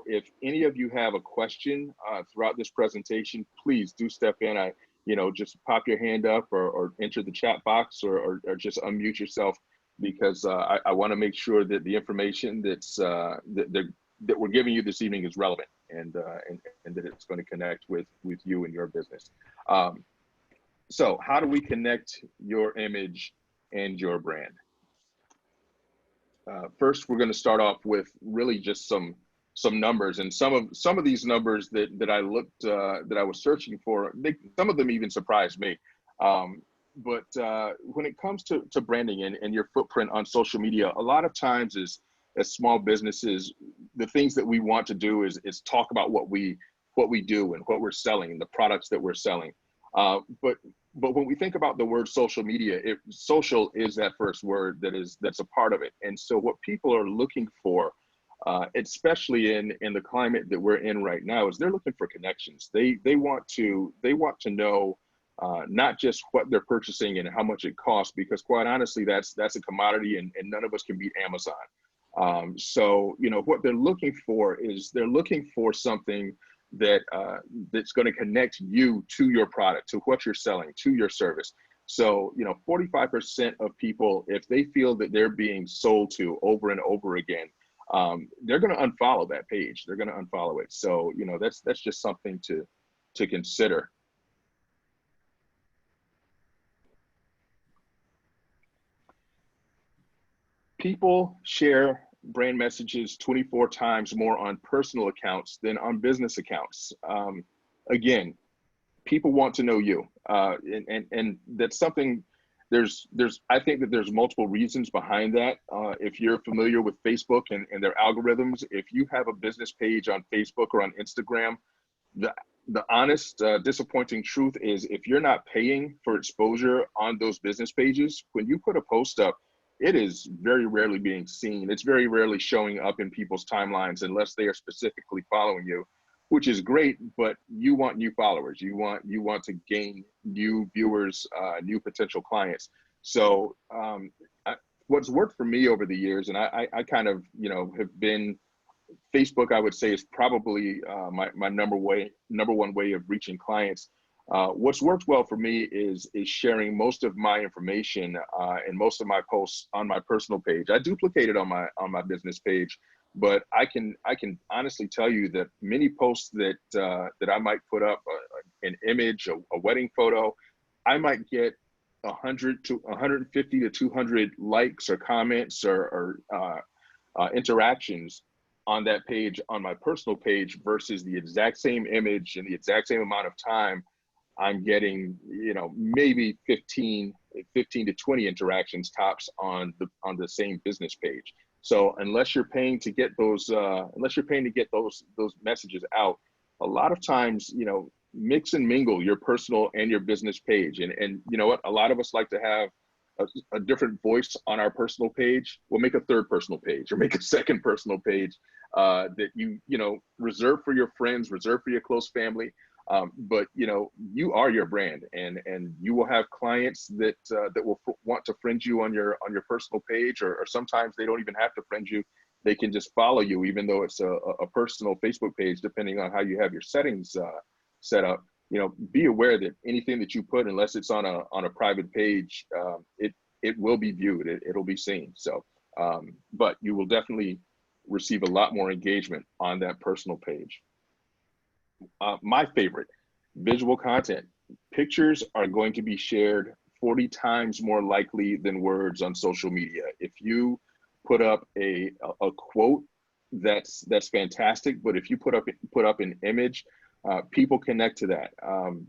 if any of you have a question throughout this presentation, please do step in. Just pop your hand up or enter the chat box or just unmute yourself, because I want to make sure that the information that we're giving you this evening is relevant and that it's going to connect with you and your business. So how do we connect your image and your brand? First, we're going to start off with really just some numbers, and some of these numbers that I was searching for, some of them even surprised me. But when it comes to branding and your footprint on social media, a lot of times as small businesses, the things that we want to do is talk about what we do and what we're selling and the products that we're selling. But when we think about the word social media, social is that first word that's a part of it. And so what people are looking for, especially in the climate that we're in right now, is they're looking for connections. They want to know not just what they're purchasing and how much it costs, because quite honestly, that's a commodity, and none of us can beat Amazon. So what they're looking for is they're looking for something that's going to connect you to your product, to what you're selling, to your service. So 45% of people, if they feel that they're being sold to over and over again, they're going to unfollow that page. They're going to unfollow it. So that's just something to consider. People share brand messages 24 times more on personal accounts than on business accounts. Again, people want to know you, and that's something. I think that there's multiple reasons behind that. If you're familiar with Facebook and their algorithms, if you have a business page on Facebook or on Instagram, the honest, disappointing truth is, if you're not paying for exposure on those business pages, when you put a post up, it is very rarely being seen. It's very rarely showing up in people's timelines unless they are specifically following you, which is great, but you want new followers. You want to gain new viewers, new potential clients. So what's worked for me over the years, and I kind of, have been, Facebook, I would say, is probably my number one way of reaching clients. What's worked well for me is sharing most of my information and most of my posts on my personal page. I duplicate it on my business page, but I can honestly tell you that many posts that I might put up, an image, a wedding photo, I might get 100 to 150 to 200 likes or comments or interactions on that page, on my personal page, versus the exact same image and the exact same amount of time I'm getting, maybe 15 to 20 interactions tops on the same business page. So unless you're paying to get those messages out, a lot of times, mix and mingle your personal and your business page. And you know what? A lot of us like to have a different voice on our personal page. We'll make a third personal page or make a second personal page that you reserve for your friends, reserve for your close family. But you are your brand, and you will have clients that will want to friend you on your personal page, or sometimes they don't even have to friend you. They can just follow you, even though it's a personal Facebook page, depending on how you have your settings set up. Be aware that anything that you put, unless it's on a private page, it will be viewed. It'll be seen. So, but you will definitely receive a lot more engagement on that personal page. My favorite, visual content. Pictures are going to be shared 40 times more likely than words on social media. If you put up a quote, that's fantastic. But if you put up an image, people connect to that.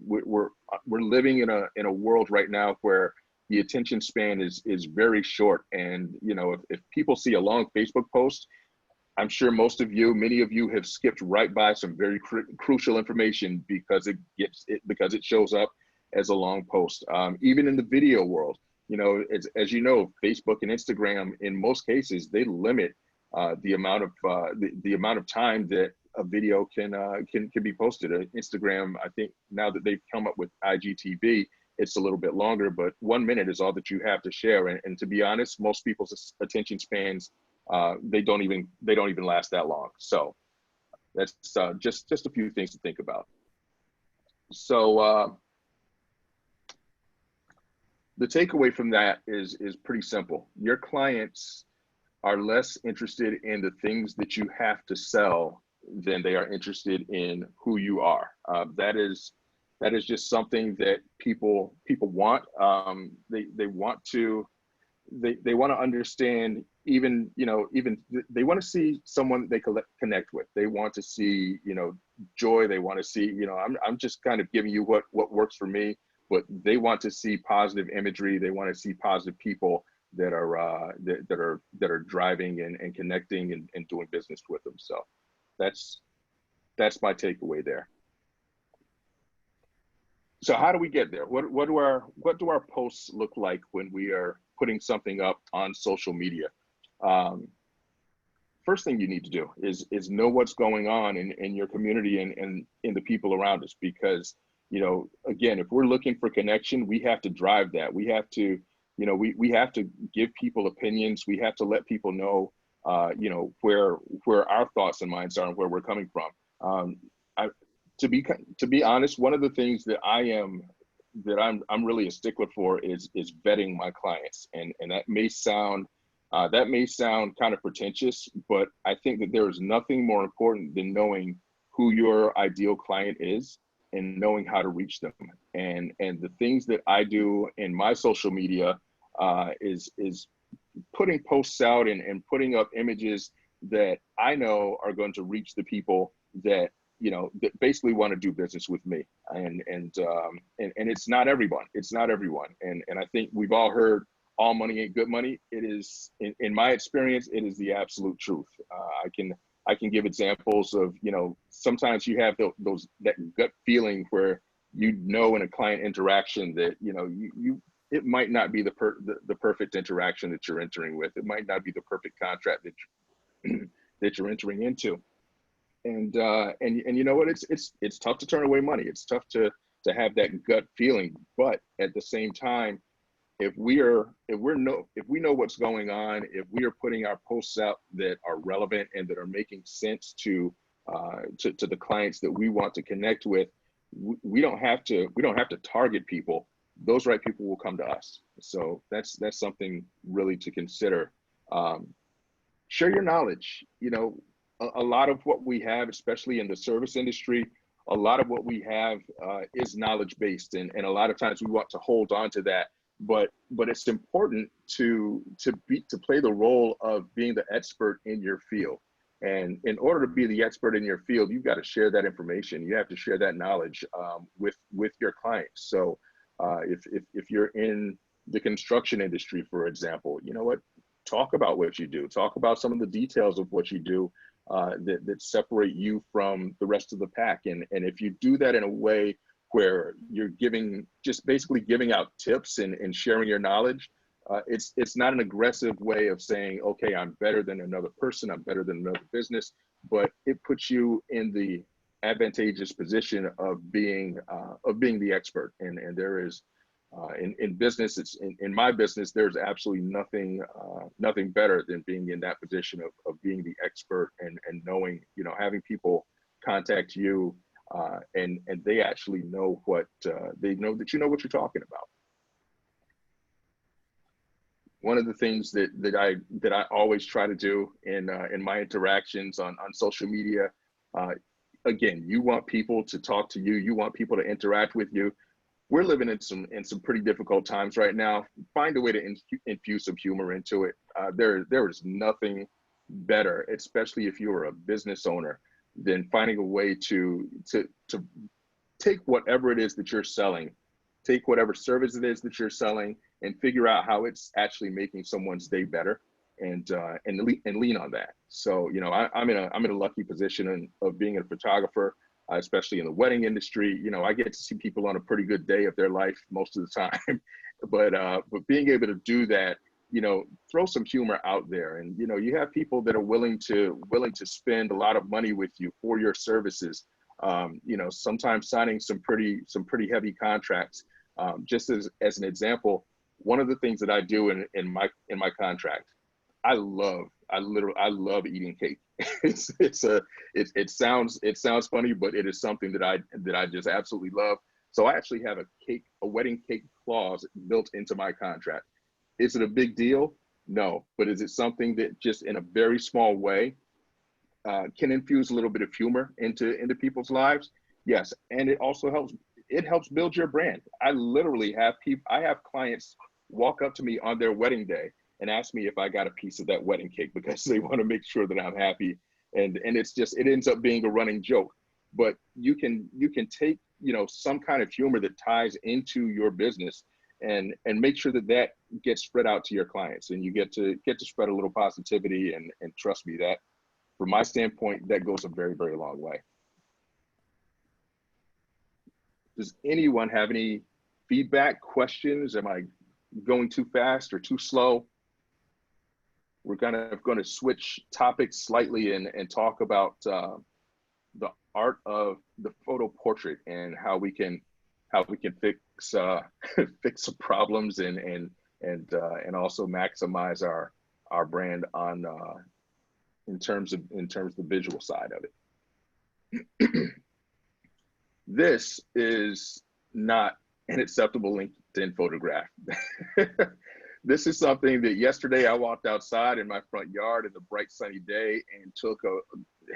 We're living in a world right now where the attention span is very short. And if people see a long Facebook post, I'm sure many of you have skipped right by some very crucial information because it shows up as a long post. Even in the video world, as you know, Facebook and Instagram, in most cases, they limit the amount of time that a video can be posted. Instagram, I think now that they've come up with IGTV, it's a little bit longer, but 1 minute is all that you have to share. And to be honest, most people's attention spans, they don't even last that long. So That's just a few things to think about. So the takeaway from that is pretty simple. Your clients are less interested in the things that you have to sell than they are interested in who you are. That is just something that people want. They want to they want to understand, even even they want to see someone they connect with. They want to see joy. They want to see I'm just kind of giving you what works for me, but they want to see positive imagery. They want to see positive people that are that are driving and connecting and doing business with them. So that's my takeaway there. So how do we get there? What do our posts look like when we are putting something up on social media? Um, First thing you need to do is know what's going on in your community and in the people around us, because again, if we're looking for connection, we have to drive that. We have to we have to give people opinions. We have to let people know where our thoughts and minds are and where we're coming from. I, to be honest, one of the things that I'm really a stickler for is vetting my clients, and that may sound kind of pretentious, but I think that there is nothing more important than knowing who your ideal client is and knowing how to reach them. And the things that I do in my social media is putting posts out and putting up images that I know are going to reach the people that that basically want to do business with me. And it's not everyone. It's not everyone. And I think we've all heard all money ain't good money. It is, in my experience, it is the absolute truth. I can give examples of sometimes you have that gut feeling where in a client interaction that it might not be the perfect interaction that you're entering with. It might not be the perfect contract that you're entering into. And you know what? It's tough to turn away money. It's tough to have that gut feeling. But at the same time, if we know what's going on, if we are putting our posts out that are relevant and that are making sense to the clients that we want to connect with, we don't have to target people. Those right people will come to us. So that's something really to consider. Share your knowledge. A lot of what we have, especially in the service industry, a lot of what we have is knowledge based, and a lot of times we want to hold on to that. But it's important to play the role of being the expert in your field. And in order to be the expert in your field, you've got to share that information. You have to share that knowledge with your clients. So if you're in the construction industry, for example, talk about what you do. Talk about some of the details of what you do that separate you from the rest of the pack. And if you do that in a way where you're basically giving out tips and sharing your knowledge, it's not an aggressive way of saying, okay, I'm better than another person, I'm better than another business, but it puts you in the advantageous position of being the expert. And there is in business, in my business, there's absolutely nothing better than being in that position of being the expert and knowing, having people contact you and they actually know they know that you know what you're talking about. One of the things that I always try to do in my interactions on social media, again, you want people to talk to you, you want people to interact with you. We're living in some pretty difficult times right now. Find a way to infuse some humor into it. There is nothing better, especially if you're a business owner, than finding a way to take whatever it is that you're selling, take whatever service it is that you're selling, and figure out how it's actually making someone's day better, and lean on that. So I'm in a lucky position of being a photographer, especially in the wedding industry. I get to see people on a pretty good day of their life most of the time, but being able to do that, throw some humor out there, and you have people that are willing to spend a lot of money with you for your services. Sometimes signing some pretty heavy contracts. Just as an example, one of the things that I do in my contract, I love I love eating cake. It sounds funny, but it is something that I just absolutely love. So I actually have a wedding cake clause built into my contract. Is it a big deal? No, but is it something that just in a very small way can infuse a little bit of humor into people's lives? Yes, and it helps build your brand. I have clients walk up to me on their wedding day and ask me if I got a piece of that wedding cake because they want to make sure that I'm happy. And it ends up being a running joke. But you can take, some kind of humor that ties into your business and make sure that gets spread out to your clients, and you get to spread a little positivity, and trust me, that from my standpoint, that goes a very, very long way. Does anyone have any feedback, questions? Am I going too fast or too slow? We're kind of going to switch topics slightly and talk about the art of the photo portrait and how we can fix fix some problems and also maximize our brand on in terms of the visual side of it. This is not an acceptable LinkedIn photograph. This is something that yesterday I walked outside in my front yard in the bright sunny day and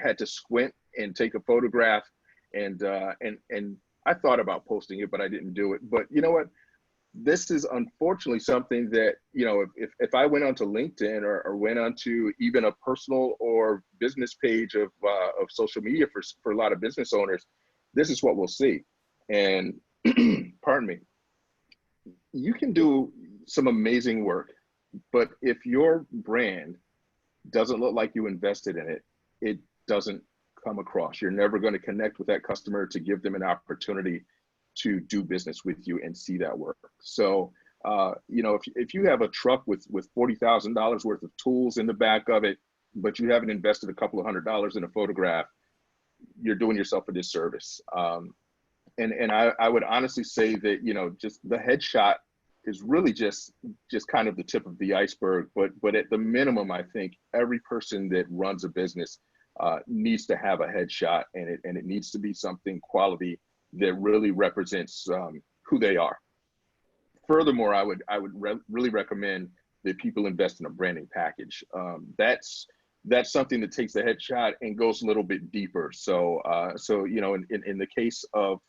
had to squint and take a photograph, and I thought about posting it, but I didn't do it. But you know what? This is unfortunately something that, if I went onto LinkedIn or went onto even a personal or business page of social media for a lot of business owners, this is what we'll see. And pardon me, you can do some amazing work, but if your brand doesn't look like you invested in it, it doesn't come across. You're never going to connect with that customer to give them an opportunity to do business with you and see that work. So, if you have a truck with $40,000 worth of tools in the back of it, but you haven't invested a couple of $100s in a photograph, you're doing yourself a disservice. And I would honestly say that, just the headshot is really just kind of the tip of the iceberg. But at the minimum, I think every person that runs a business needs to have a headshot, and it needs to be something quality that really represents who they are. Furthermore, I would really recommend that people invest in a branding package. That's something that takes the headshot and goes a little bit deeper. So in the case of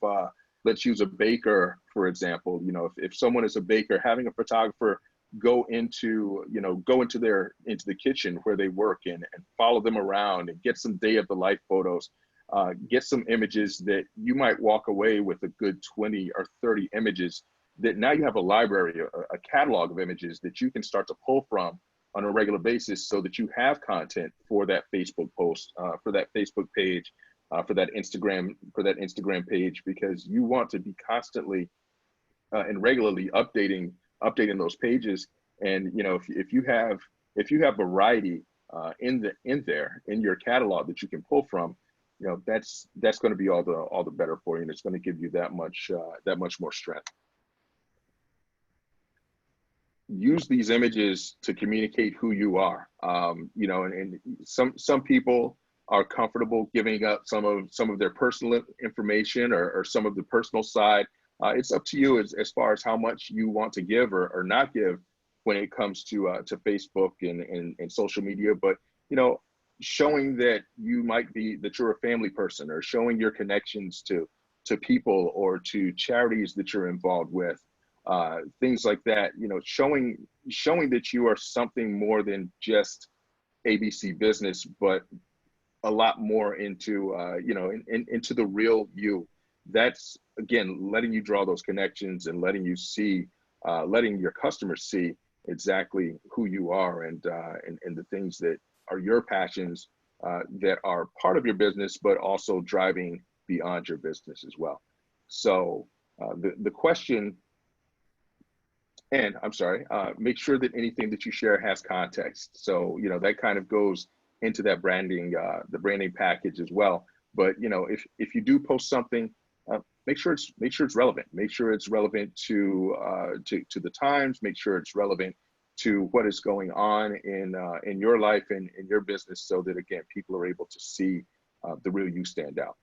let's use a baker, for example. If someone is a baker, having a photographer go into the kitchen where they work and follow them around and get some day of the life photos, get some images that you might walk away with a good 20 or 30 images that now you have a library, a catalog of images that you can start to pull from on a regular basis, so that you have content for that Facebook post, for that Facebook page, for that Instagram page, because you want to be constantly and regularly updating those pages. And if you have variety in your catalog that you can pull from, that's going to be all the better for you, and it's going to give you that much more strength. Use these images to communicate who you are. And some people are comfortable giving up some of their personal information or some of the personal side. It's up to you as far as how much you want to give or not give when it comes to Facebook and social media. But showing that you're a family person, or showing your connections to people or to charities that you're involved with. Things like that, showing that you are something more than just ABC business, but a lot more into into the real you. That's, again, letting you draw those connections and letting your customers see exactly who you are and the things that are your passions that are part of your business, but also driving beyond your business as well. So the question. And I'm sorry, make sure that anything that you share has context. So, that kind of goes into that branding, the branding package as well. But, if you do post something, make sure it's relevant. Make sure it's relevant to the times. Make sure it's relevant to what is going on in your life and in your business, so that again people are able to see the real you stand out.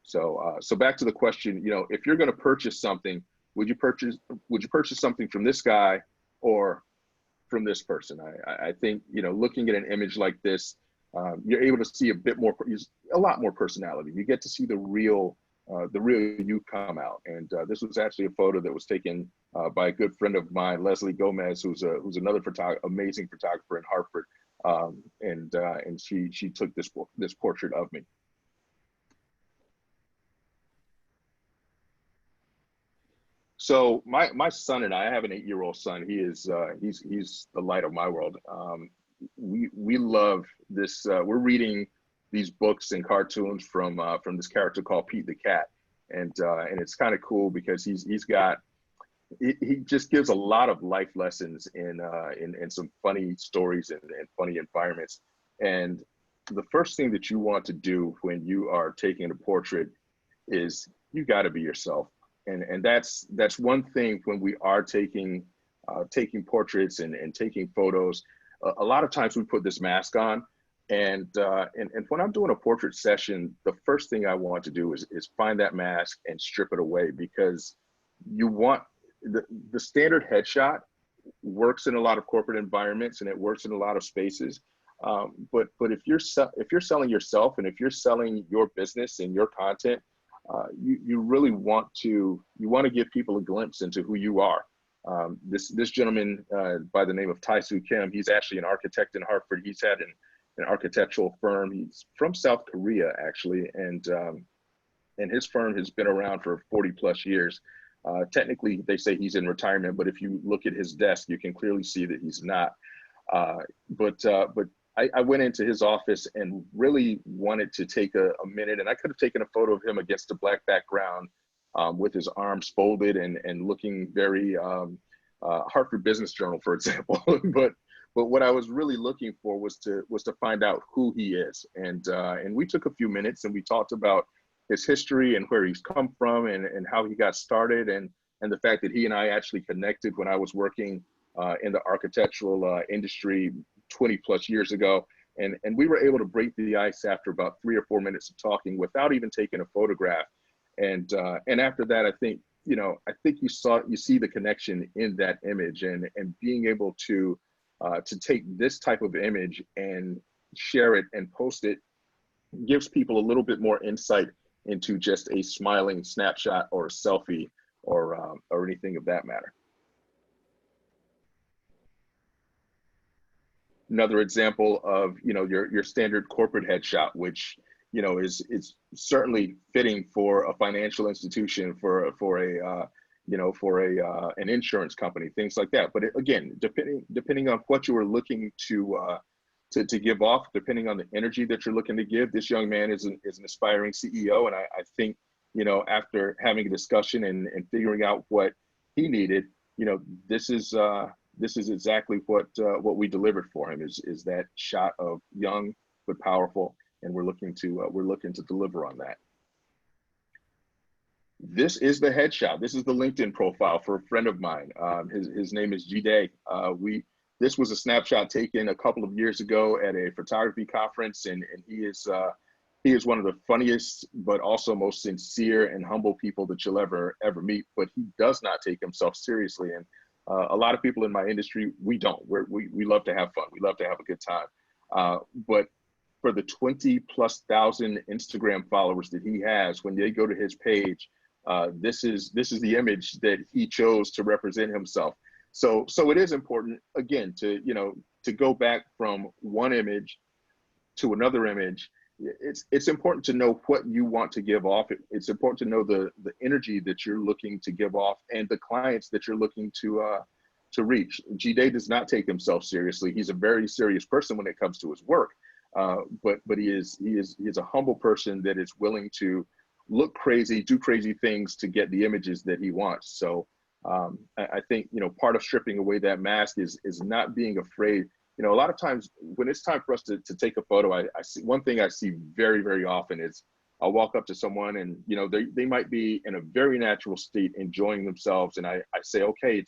So back to the question, if you're going to purchase something, would you purchase something from this guy or from this person? I think looking at an image like this, you're able to see a lot more personality. You get to see the real you come out. And this was actually a photo that was taken by a good friend of mine, Leslie Gomez, who's another amazing photographer in Hartford, and she took this portrait of me. So my son and I have an 8-year-old son. He's the light of my world. We love this. We're reading these books and cartoons from this character called Pete the Cat, and it's kind of cool because he just gives a lot of life lessons in some funny stories and funny environments. And the first thing that you want to do when you are taking a portrait is you got to be yourself. And that's one thing when we are taking portraits and taking photos. A lot of times we put this mask on, and when I'm doing a portrait session, the first thing I want to do is find that mask and strip it away, because you want the standard headshot works in a lot of corporate environments and it works in a lot of spaces. But if you're selling yourself, and if you're selling your business and your content, you really want to give people a glimpse into who you are. This gentleman by the name of Tai-Soo Kim, he's actually an architect in Hartford. He's had an architectural firm. He's from South Korea, actually, and his firm has been around for 40 plus years. Technically, they say he's in retirement, but if you look at his desk, you can clearly see that he's not. But I went into his office and really wanted to take a minute, and I could have taken a photo of him against a black background with his arms folded and looking very Hartford Business Journal, for example. But what I was really looking for was to find out who he is. And we took a few minutes and we talked about his history and where he's come from and how he got started, and the fact that he and I actually connected when I was working in the architectural industry 20 plus years ago. And we were able to break the ice after about 3 or 4 minutes of talking without even taking a photograph. And after that, I think you see the connection in that image, and being able to take this type of image and share it and post it gives people a little bit more insight into just a smiling snapshot or a selfie or anything of that matter. Another example of your standard corporate headshot, which is certainly fitting for a financial institution, for an insurance company, things like that. But again, depending on what you are looking to give off, depending on the energy that you're looking to give, this young man is an aspiring CEO, and I think after having a discussion and figuring out what he needed, this is exactly what we delivered for him, is that shot of young but powerful, and we're looking to deliver on that. This is the headshot. This is the LinkedIn profile for a friend of mine. His name is G-Day. This was a snapshot taken a couple of years ago at a photography conference, and he is one of the funniest but also most sincere and humble people that you'll ever meet. But he does not take himself seriously, and a lot of people in my industry, we don't. We love to have fun. We love to have a good time. But for the 20,000+ Instagram followers that he has, when they go to his page, this is the image that he chose to represent himself. So it is important, again, to go back from one image to another image. It's important to know what you want to give off. It's important to know the energy that you're looking to give off and the clients that you're looking to reach. G-Day does not take himself seriously. He's a very serious person when it comes to his work, but he is a humble person that is willing to look crazy, do crazy things to get the images that he wants. So I think part of stripping away that mask is not being afraid. A lot of times when it's time for us to take a photo, I see one thing I see very, very often is I'll walk up to someone and they might be in a very natural state enjoying themselves, and I say, okay,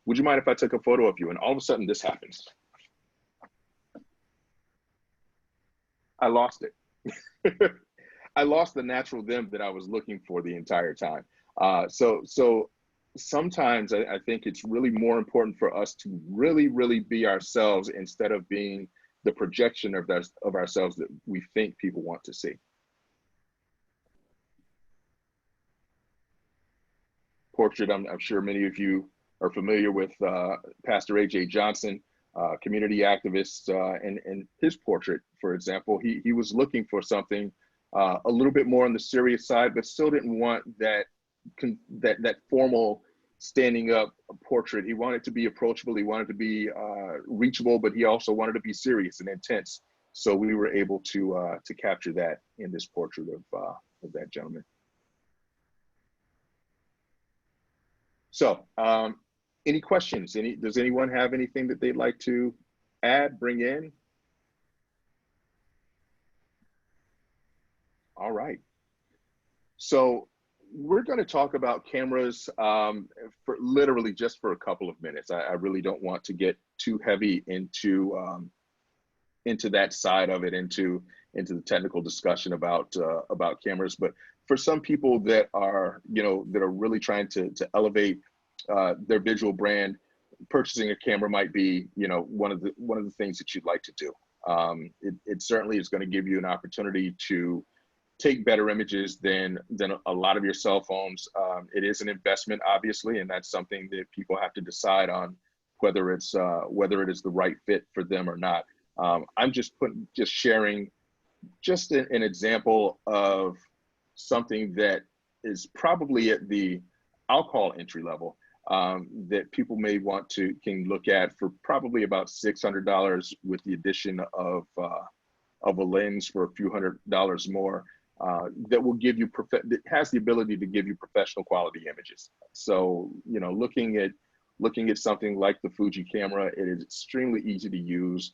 would you mind if I took a photo of you? And all of a sudden this happens. I lost it. I lost the natural them that I was looking for the entire time. So sometimes I think it's really more important for us to really be ourselves instead of being the projection of ourselves that we think people want to see. Portrait, I'm sure many of you are familiar with Pastor A.J. Johnson, community activist, and his portrait, for example. He was looking for something a little bit more on the serious side, but still didn't want that formal standing up portrait. He wanted to be approachable. He wanted to be reachable, but he also wanted to be serious and intense. So we were able to capture that in this portrait of that gentleman. So any questions? Does anyone have anything that they'd like to add, bring in? All right. So we're going to talk about cameras for literally just for a couple of minutes. I really don't want to get too heavy into that side of it, into the technical discussion about cameras. But for some people that are really trying to elevate their visual brand, purchasing a camera might be one of the things that you'd like to do. It certainly is going to give you an opportunity to take better images than a lot of your cell phones. It is an investment, obviously, and that's something that people have to decide on whether it is the right fit for them or not. I'm just sharing an example of something that is probably at the, I'll call entry level, that people may can look at for probably about $600 with the addition of a lens for a few $100 more. That will give you that has the ability to give you professional quality images. So looking at something like the Fuji camera, it is extremely easy to use.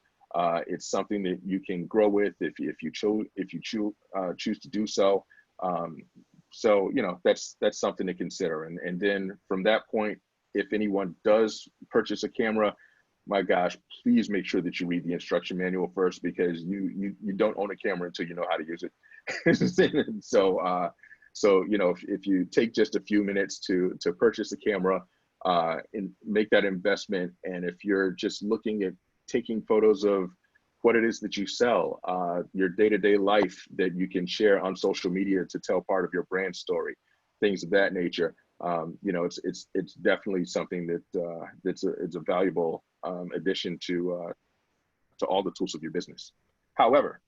It's something that you can grow with if you choose to do so. So that's something to consider. And then from that point, if anyone does purchase a camera, my gosh, please make sure that you read the instruction manual first, because you don't own a camera until you know how to use it. So if you take just a few minutes to purchase a camera and make that investment, and if you're just looking at taking photos of what it is that you sell, your day-to-day life that you can share on social media to tell part of your brand story, things of that nature, it's definitely something that it's a valuable addition to all the tools of your business. However,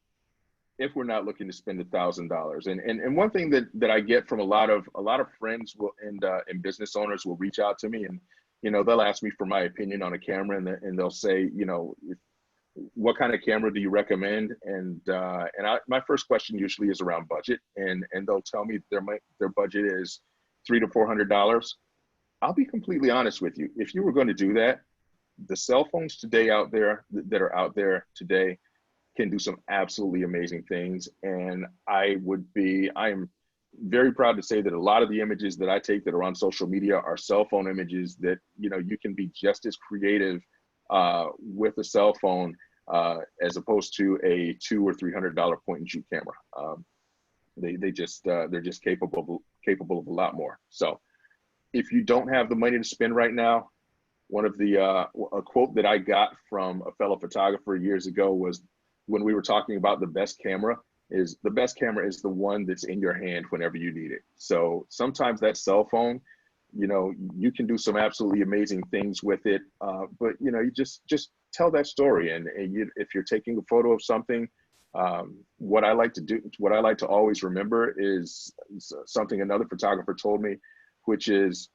if we're not looking to spend $1,000, and one thing that I get from a lot of friends and business owners will reach out to me, and they'll ask me for my opinion on a camera, and they'll say, what kind of camera do you recommend? And my first question usually is around budget, and they'll tell me their budget is $300 to $400. I'll be completely honest with you. If you were going to do that, the cell phones today that are out there today can do some absolutely amazing things. And I am very proud to say that a lot of the images that I take that are on social media are cell phone images that, you can be just as creative with a cell phone as opposed to a $200 or $300 point and shoot camera. They're just capable of a lot more. So if you don't have the money to spend right now, one of a quote that I got from a fellow photographer years ago was, when we were talking about the best camera is the one that's in your hand whenever you need it. So sometimes that cell phone, you can do some absolutely amazing things with it. But you just tell that story. And if you're taking a photo of something, what I like to always remember is something another photographer told me, which is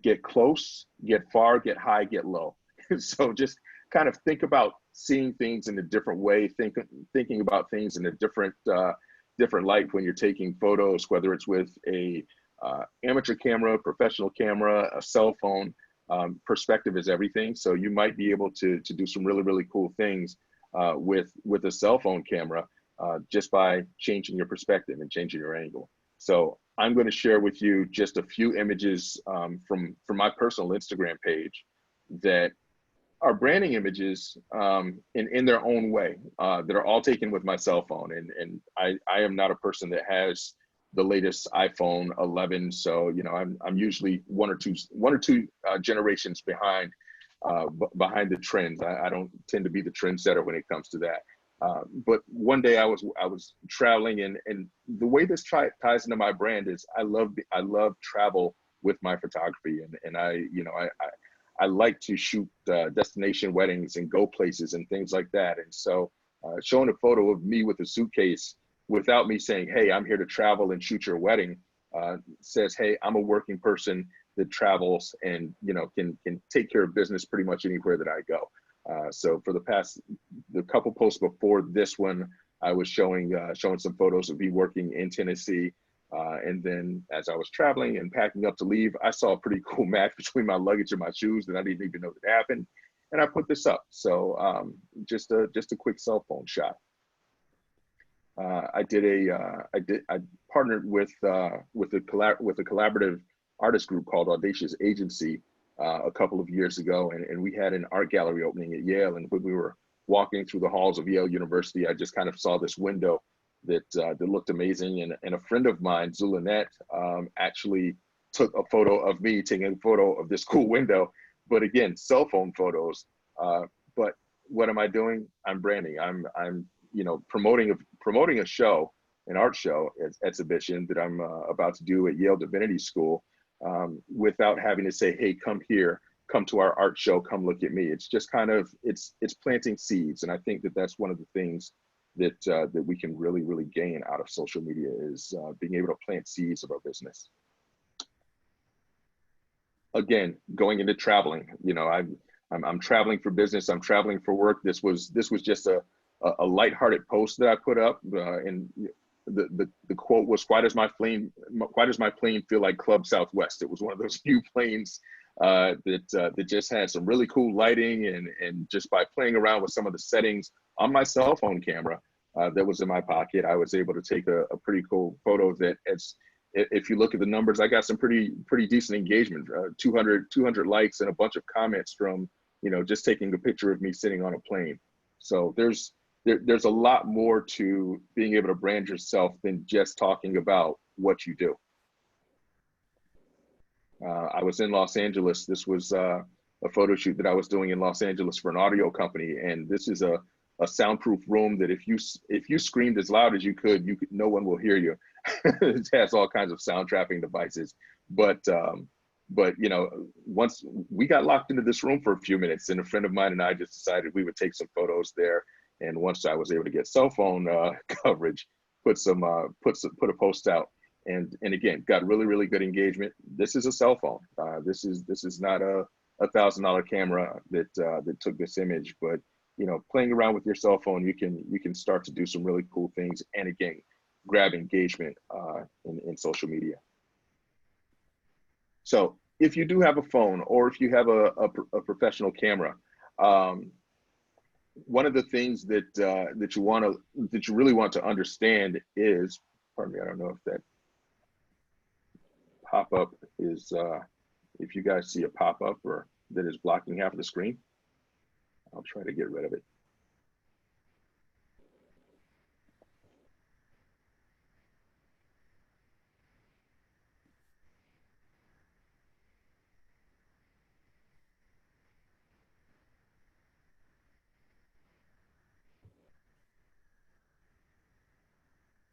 get close, get far, get high, get low. So just kind of think about seeing things in a different way, thinking about things in a different light when you're taking photos, whether it's with a amateur camera, professional camera, a cell phone. Perspective is everything. So you might be able to do some really cool things with a cell phone camera just by changing your perspective and changing your angle. So I'm going to share with you just a few images from my personal Instagram page that are branding images in their own way that are all taken with my cell phone. And I am not a person that has the latest iPhone 11. So, you know, I'm usually one or two generations behind the trends. I don't tend to be the trendsetter when it comes to that. But one day I was traveling, and the way this ties into my brand is I love travel with my photography, and I like to shoot destination weddings and go places and things like that. And so showing a photo of me with a suitcase without me saying, hey, I'm here to travel and shoot your wedding, says, hey, I'm a working person that travels and, you know, can take care of business pretty much anywhere that I go. So for the couple posts before this one, I was showing some photos of me working in Tennessee. And then as I was traveling and packing up to leave, I saw a pretty cool match between my luggage and my shoes that I didn't even know that happened. And I put this up. So just a quick cell phone shot. I partnered with a collaborative artist group called Audacious Agency a couple of years ago, and we had an art gallery opening at Yale. And when we were walking through the halls of Yale University, I just kind of saw this window that looked amazing. And a friend of mine, Zulanette, actually took a photo of me taking a photo of this cool window. But again, cell phone photos. But what am I doing? I'm branding. I'm you know, promoting a show, an art show exhibition that I'm about to do at Yale Divinity School, without having to say, hey, come here, come to our art show, come look at me. It's just kind of, it's planting seeds. And I think that that's one of the things that we can really gain out of social media is being able to plant seeds of our business. Again, going into traveling, you know, I'm traveling for business, I'm traveling for work. This was just a lighthearted post that I put up, and the quote was, "Why does my plane feel like Club Southwest?" It was one of those new planes that just had some really cool lighting, and just by playing around with some of the settings on my cell phone camera that was in my pocket, I was able to take a pretty cool photo that, if you look at the numbers, I got some pretty decent engagement, 200 likes and a bunch of comments from, you know, just taking a picture of me sitting on a plane. So there's a lot more to being able to brand yourself than just talking about what you do. I was in Los Angeles. This was a photo shoot that I was doing in Los Angeles for an audio company, and this is a soundproof room that if you screamed as loud as you could, no one will hear you. It has all kinds of sound trapping devices, but you know, once we got locked into this room for a few minutes, and a friend of mine and I just decided we would take some photos there. And once I was able to get cell phone coverage, put a post out, and again, got really good engagement. This is a cell phone. This is not a $1,000 camera that took this image, but you know, playing around with your cell phone, you can start to do some really cool things, and again, grab engagement in social media. So if you do have a phone, or if you have a professional camera, one of the things that you really want to understand is, pardon me, I don't know if that pop-up is, if you guys see a pop-up or that is blocking half of the screen, I'll try to get rid of it.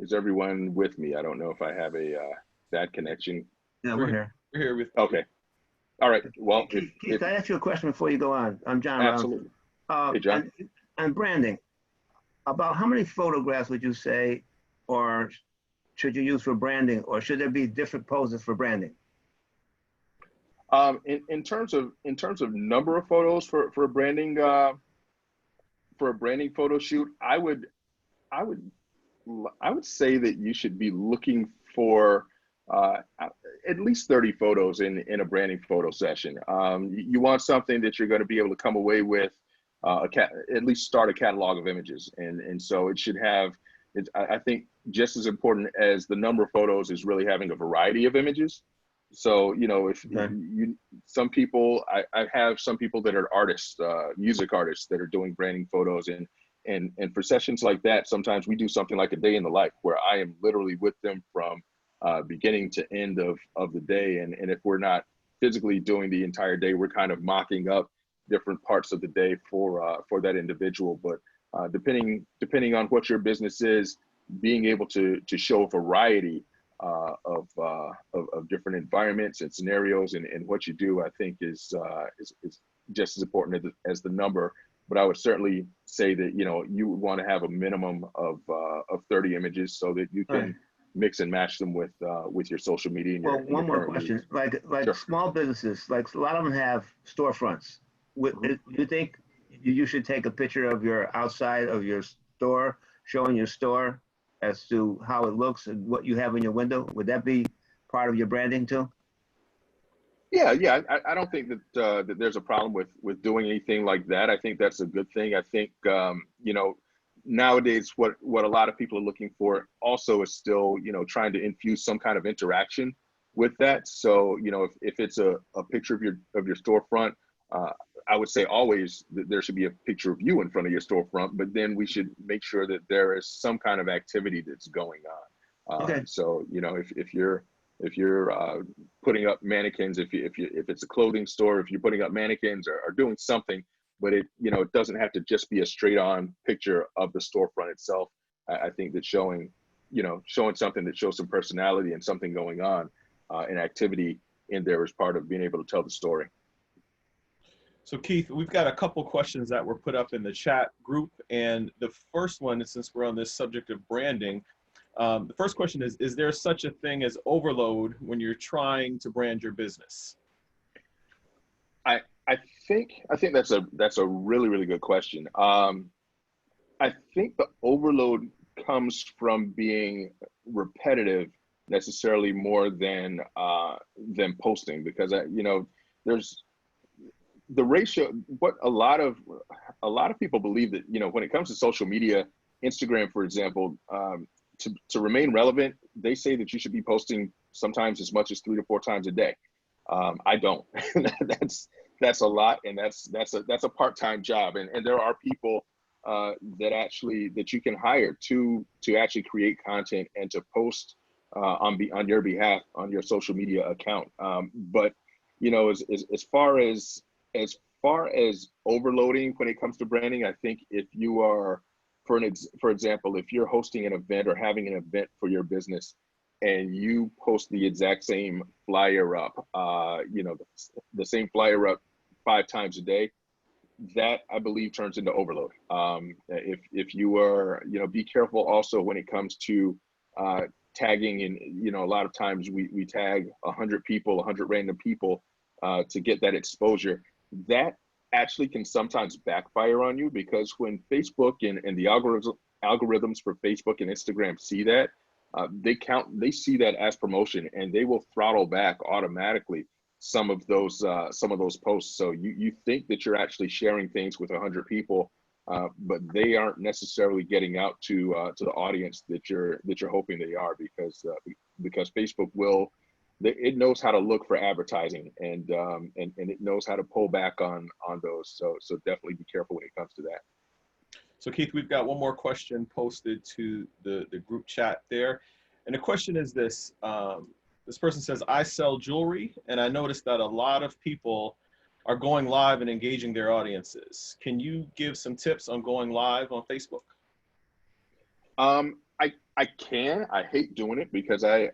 Is everyone with me? I don't know if I have a bad connection. Yeah, we're here. We're here with you. Okay. All right. Well, Keith, can I ask you a question before you go on? I'm John. Absolutely. Hey, John. And branding, about how many photographs would you say, or should you use for branding, or should there be different poses for branding? In terms of number of photos for a branding photo shoot, I would say that you should be looking for at least 30 photos in a branding photo session. You want something that you're going to be able to come away with, at least start a catalog of images, and so it should have I think just as important as the number of photos is really having a variety of images. So, you know, if Okay. some people, I have some people that are artists, music artists that are doing branding photos, and for sessions like that, sometimes we do something like a day in the life where I am literally with them from beginning to end of the day. And if we're not physically doing the entire day, we're kind of mocking up different parts of the day for that individual. But depending on what your business is, being able to show a variety of different environments and scenarios and what you do, I think is just as important as the number. But I would certainly say that, you know, you would want to have a minimum of 30 images so that you All right. can mix and match them with your social media and Well, your one more current question. needs. Like Sure. small businesses, like a lot of them have storefronts. Mhm. You think you should take a picture of your outside of your store, showing your store as to how it looks and what you have in your window? Would that be part of your branding too? Yeah, yeah. I don't think that there's a problem with doing anything like that. I think that's a good thing. I think you know, nowadays what a lot of people are looking for also is still, you know, trying to infuse some kind of interaction with that. So, you know, if it's a picture of your storefront, uh, I would say always that there should be a picture of you in front of your storefront, but then we should make sure that there is some kind of activity that's going on. Okay. So, you know, if you're putting up mannequins, if it's a clothing store, if you're putting up mannequins or doing something, but it, you know, it doesn't have to just be a straight on picture of the storefront itself. I think that showing something that shows some personality and something going on, an activity in there is part of being able to tell the story. So Keith, we've got a couple questions that were put up in the chat group. And the first one, since we're on this subject of branding, the first question is there such a thing as overload when you're trying to brand your business? I think that's a really, really good question. I think the overload comes from being repetitive necessarily more than posting, because you know, there's the ratio. What a lot of people believe that, you know, when it comes to social media, Instagram, for example, to remain relevant, they say that you should be posting sometimes as much as 3 to 4 times a day. I don't. That's a lot, and that's a part-time job, and there are people that you can hire to actually create content and to post on your behalf on your social media account. But you know, as far as overloading when it comes to branding, I think if you are, for example, if you're hosting an event or having an event for your business and you post the exact same flyer up, you know, the same flyer up 5 times a day, that I believe turns into overload. If you are, you know, be careful also when it comes to tagging, and you know, a lot of times we tag 100 people, 100 random people to get that exposure. That actually can sometimes backfire on you, because when Facebook and the algorithms for Facebook and Instagram see that, they see that as promotion, and they will throttle back automatically some of those posts. So you think that you're actually sharing things with 100 people, but they aren't necessarily getting out to the audience that you're hoping they are, because Facebook it knows how to look for advertising, and it knows how to pull back on those. So definitely be careful when it comes to that. So Keith, we've got one more question posted to the group chat there. And the question is this. This person says, I sell jewelry, and I noticed that a lot of people are going live and engaging their audiences. Can you give some tips on going live on Facebook? I can. I hate doing it because I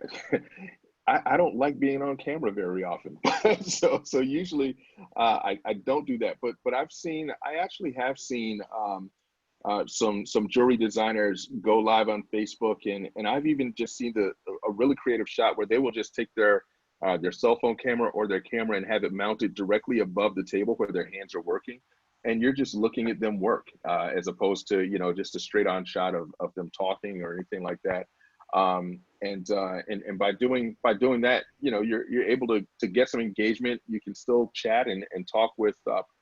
don't like being on camera very often. So usually I don't do that. But I actually have seen some jewelry designers go live on Facebook, and I've even just seen a really creative shot where they will just take their cell phone camera or their camera and have it mounted directly above the table where their hands are working, and you're just looking at them work, as opposed to, you know, just a straight on shot of them talking or anything like that. And by doing that, you know, you're able to get some engagement. You can still chat and talk with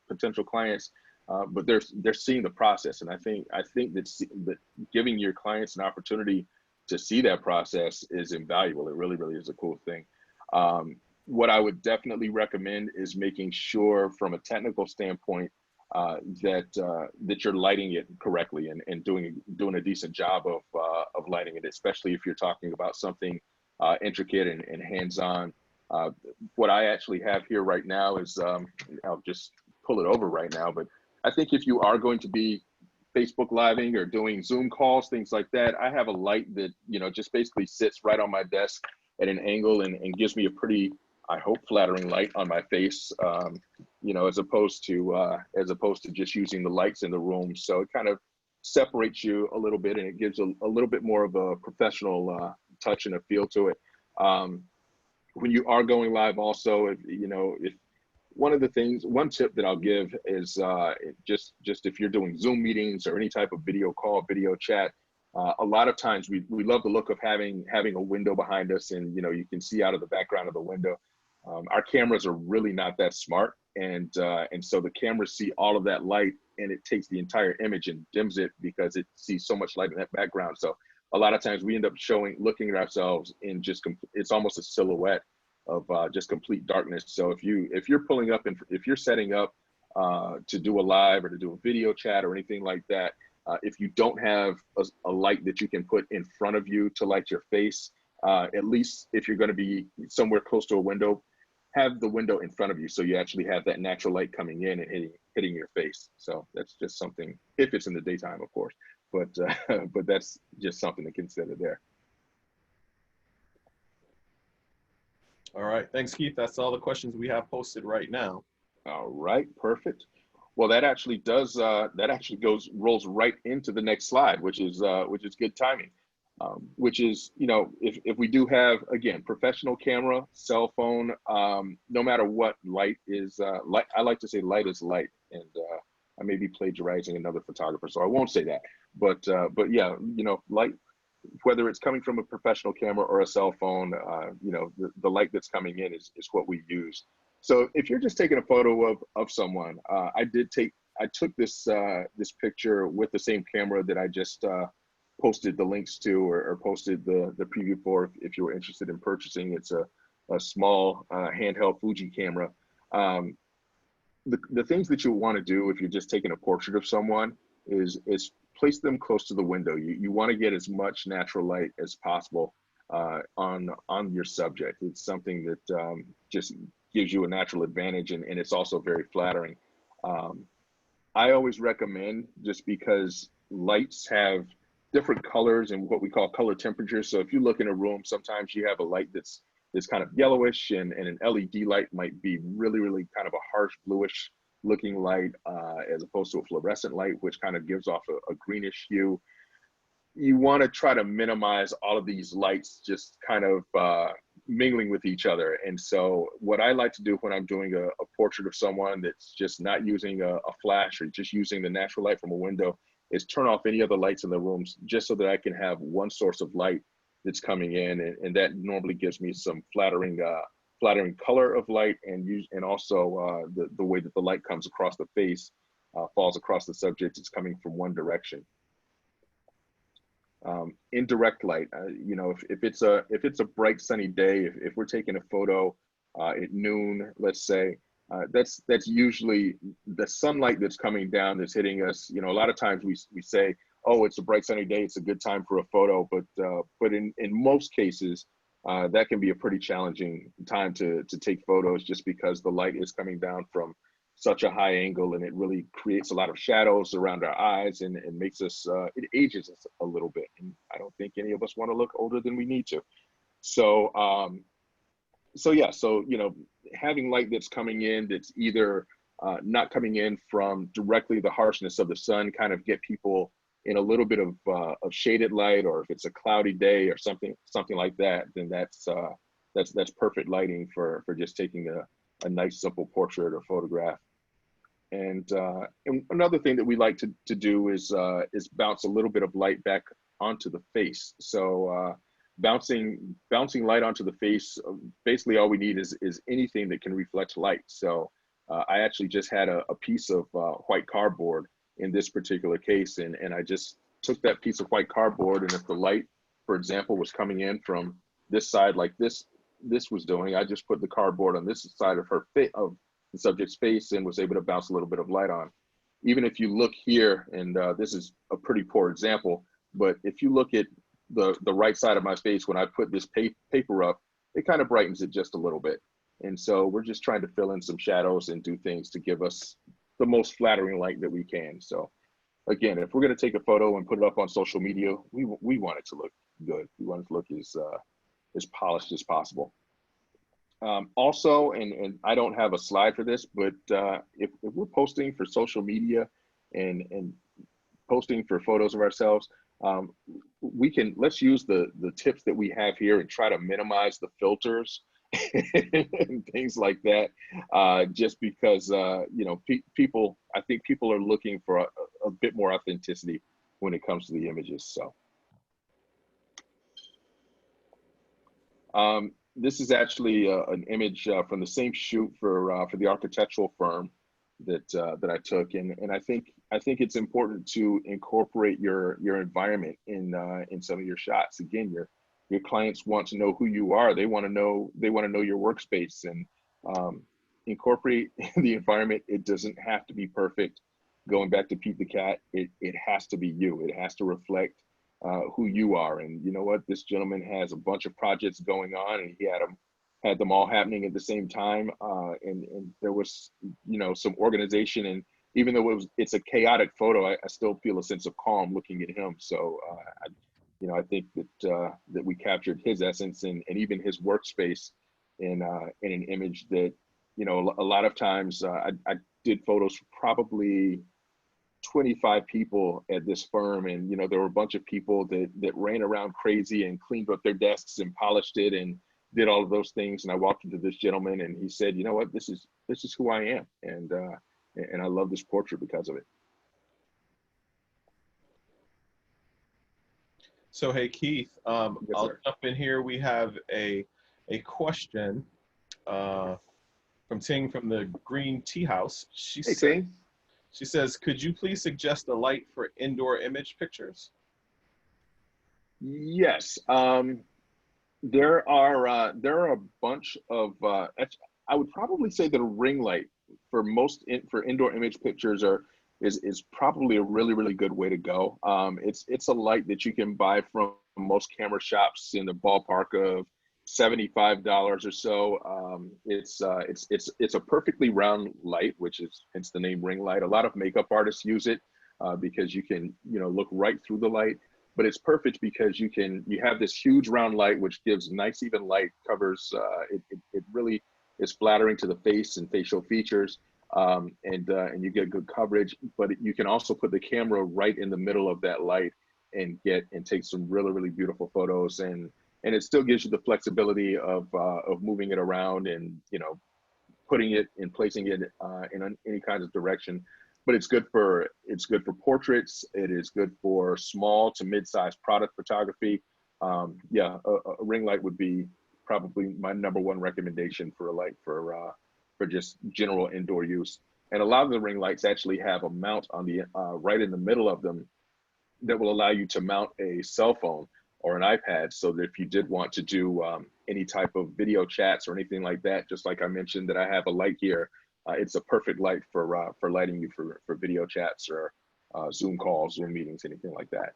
potential clients but they're seeing the process. And I think that giving your clients an opportunity to see that process is invaluable. It really, really is a cool thing. What I would definitely recommend is making sure from a technical standpoint that you're lighting it correctly and doing a decent job of lighting it, especially if you're talking about something intricate and hands-on. What I actually have here right now is, I'll just pull it over right now, but I think if you are going to be Facebook living or doing Zoom calls, things like that, I have a light that, just basically sits right on my desk at an angle and gives me a pretty, I hope, flattering light on my face, as opposed to just using the lights in the room. So it kind of separates you a little bit, and it gives a little bit more of a professional touch and a feel to it. When you are going live also, if one tip that I'll give is just if you're doing Zoom meetings or any type of video call, video chat, a lot of times we love the look of having a window behind us, and you can see out of the background of the window. Our cameras are really not that smart, and so the cameras see all of that light, and it takes the entire image and dims it because it sees so much light in that background. So a lot of times we end up looking at ourselves in it's almost a silhouette of just complete darkness. So if you're pulling up and if you're setting up to do a live or to do a video chat or anything like that, if you don't have a light that you can put in front of you to light your face, at least if you're going to be somewhere close to a window, have the window in front of you so you actually have that natural light coming in and hitting your face. So that's just something, if it's in the daytime, of course, but that's just something to consider there. All right, thanks, Keith. That's all the questions we have posted right now. All right, perfect. Well, that actually rolls right into the next slide, which is good timing. Which is, if we do have, again, professional camera, cell phone, no matter what, light is light. I like to say light is light, and I may be plagiarizing another photographer, so I won't say that. But yeah, light, whether it's coming from a professional camera or a cell phone, the light that's coming in is what we use. So if you're just taking a photo of someone, I took this picture with the same camera that I just posted the links to or posted the preview for if you were interested in purchasing. It's a small handheld Fuji camera. The things that you want to do if you're just taking a portrait of someone is place them close to the window. You want to get as much natural light as possible on your subject. It's something that just gives you a natural advantage, and it's also very flattering. I always recommend, just because lights have different colors and what we call color temperatures. So if you look in a room, sometimes you have a light that's kind of yellowish, and an LED light might be really, really kind of a harsh bluish looking light, as opposed to a fluorescent light, which kind of gives off a greenish hue. You want to try to minimize all of these lights just kind of mingling with each other. And so what I like to do when I'm doing a portrait of someone that's just not using a flash or just using the natural light from a window is turn off any other lights in the rooms, just so that I can have one source of light that's coming in, and that normally gives me some flattering color of light, and also the way that the light comes across the face, falls across the subject. It's coming from one direction. Indirect light, if it's a bright sunny day, if we're taking a photo at noon, let's say, that's usually the sunlight that's coming down that's hitting us. A lot of times we say, oh, it's a bright sunny day, it's a good time for a photo, but in most cases that can be a pretty challenging time to take photos, just because the light is coming down from such a high angle, and it really creates a lot of shadows around our eyes, and makes us it ages us a little bit, and I don't think any of us want to look older than we need to. So having light that's coming in that's either not coming in from directly the harshness of the sun, kind of get people in a little bit of shaded light, or if it's a cloudy day or something like that, then that's perfect lighting for just taking a nice simple portrait or photograph. And another thing that we like to do is bounce a little bit of light back onto the face. So bouncing light onto the face, basically all we need is anything that can reflect light. So I actually just had a piece of white cardboard in this particular case, and I just took that piece of white cardboard, and if the light, for example, was coming in from this side like this was doing, I just put the cardboard on this side of of the subject's face and was able to bounce a little bit of light on. Even if you look here, and this is a pretty poor example, but if you look at the right side of my face when I put this paper up, it kind of brightens it just a little bit. And so we're just trying to fill in some shadows and do things to give us the most flattering light that we can. So again, if we're going to take a photo and put it up on social media, we want it to look good. We want it to look as polished as possible. Also, and I don't have a slide for this, but if we're posting for social media and posting for photos of ourselves, let's use the tips that we have here and try to minimize the filters and things like that, just because you know, I think people are looking for a bit more authenticity when it comes to the images. So this is actually an image from the same shoot for the architectural firm that I took, and I think it's important to incorporate your environment in some of your shots. Again, your clients want to know who you are. They want to know your workspace, and incorporate the environment. It doesn't have to be perfect. Going back to Pete the Cat, it has to be you. It has to reflect who you are. And you know what? This gentleman has a bunch of projects going on, and he had them all happening at the same time. And there was, you know, some organization. And even though it's a chaotic photo, I still feel a sense of calm looking at him. So, you know, I think that that we captured his essence and even his workspace in an image that, you know, a lot of times I did photos for probably 25 people at this firm, and you know, there were a bunch of people that ran around crazy and cleaned up their desks and polished it and did all of those things. And I walked into this gentleman, and he said, "You know what? This is who I am, and I love this portrait because of it." So hey Keith, Yes, I'll sir. jump in here. We have a question from Ting from the Green Tea House. Hey, Ting. She says, could you please suggest a light for indoor image pictures? Yes. There are a bunch of I would probably say that a ring light for for indoor image pictures is probably a really good way to go. It's a light that you can buy from most camera shops in the ballpark of $75 or so. It's a perfectly round light, which is hence the name ring light. A lot of makeup artists use it because you can, you know, look right through the light. But it's perfect because you have this huge round light which gives nice even light, covers it really is flattering to the face and facial features, and you get good coverage. But you can also put the camera right in the middle of that light and take some really beautiful photos, and it still gives you the flexibility of moving it around and, you know, putting it and placing it in any kind of direction. But it's good for portraits. It is good for small to mid-sized product photography. Yeah, a ring light would be probably my #1 recommendation for a light for just general indoor use. And a lot of the ring lights actually have a mount on the right in the middle of them that will allow you to mount a cell phone or an iPad, so that if you did want to do any type of video chats or anything like that, just like I mentioned that I have a light here, it's a perfect light for lighting you for video chats or Zoom calls, Zoom meetings, anything like that.